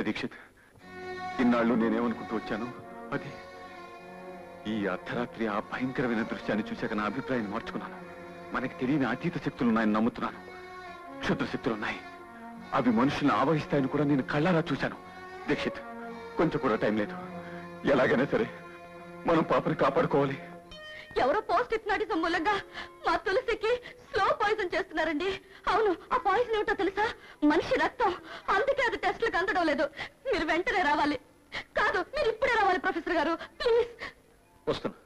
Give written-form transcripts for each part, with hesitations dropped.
దీక్షిత్, ఇన్నాళ్ళు నేనేమనుకుంటూ వచ్చాను అది ఈ అర్ధరాత్రి ఆ భయంకరమైన దృశ్యాన్ని చూశాక నా అభిప్రాయాన్ని మార్చుకున్నాను. మనకి తెలియని అతీత శక్తులున్నాయని నమ్ముతున్నాను. క్షుద్ర శక్తులున్నాయి, అవి మనుషుల్ని ఆవహిస్తాయని కూడా నేను కళ్ళారా చూశాను. దీక్షిత్, కొంచెం కూడా టైం లేదు. ఎలాగైనా సరే మనం పాపని కాపాడుకోవాలి. ఎవరో పోస్ట్ హిప్నాటిజం మూలంగా మా తులసికి స్లో పాయిజన్ చేస్తున్నారండి. అవును, ఆ పాయిజన్ ఏమిటో తెలుసా? మనిషి రక్తం. అందుకే అది టెస్ట్లకు అందడం లేదు. మీరు వెంటనే రావాలి. కాదు, మీరు ఇప్పుడే రావాలి ప్రొఫెసర్ గారు, ప్లీజ్. వస్తున్నా.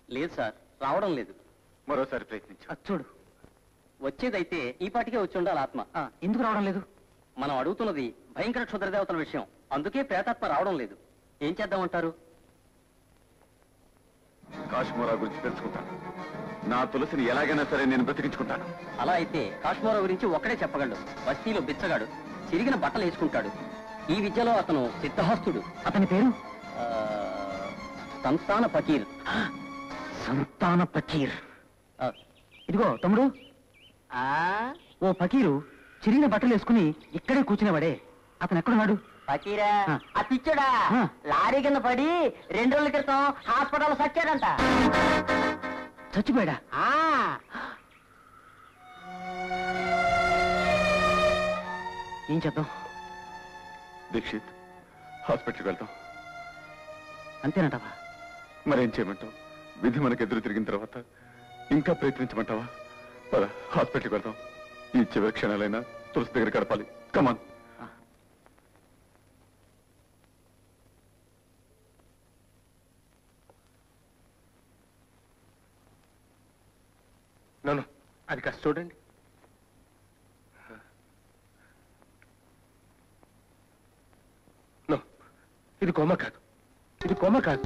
లేదు సార్, రావడం లేదు. మరోసారి ప్రయత్నించు. చూడు, వచ్చేదైతే ఈ పాటికే వచ్చి ఉండాలి ఆత్మ. ఎందుకు రావడం లేదు? మనం అడుగుతున్నది భయంకర క్షుద్రదేవతల విషయం, అందుకే ప్రేతాత్మ రావడం లేదు. ఏం చేద్దామంటారు? కాశ్మీరా గురించి తెలుసుకుంటాను. నా తులసిని ఎలాగైనా సరే నేను బ్రతికించుకుంటాను. అలా అయితే కాశ్మీరా గురించి ఒక్కడే చెప్పగలడు. బస్తీలో బిచ్చగాడు, చిరిగిన బట్టలు వేసుకుంటాడు. ఈ విద్యలో అతను సిద్ధహస్తుడు. అతని పేరు సంతాన ఫకీర్. సంతాన ఫకీర్. ఇదిగో తమ్ముడు, ఓ ఫకీరు చిరిగిన బట్టలు వేసుకుని ఇక్కడే కూర్చునేవాడే, అతను ఎక్కడున్నాడు? ఫకీరా? ఆ పిచ్చోడా లారీ కింద పడి 2 రోజుల క్రితం హాస్పిటల్ సచ్చాడంట. చచ్చిపోయాడా? ఏం చేద్దాం? దీక్షిత్, హాస్పిటల్కి వెళ్తాం. అంతేనంటావా? మరేం చేయమంటావు? విధి మనకు ఎదురు తిరిగిన తర్వాత ఇంకా ప్రయత్నించమంటావా? పద, హాస్పిటల్కి వెళ్తాం. ఈ చివరి క్షణాలైనా తులసి దగ్గర గడపాలి. కమాన్. నన్ను అది కాస్త చూడండి. ఇది కోమ కాదు, ఇది కోమ కాదు.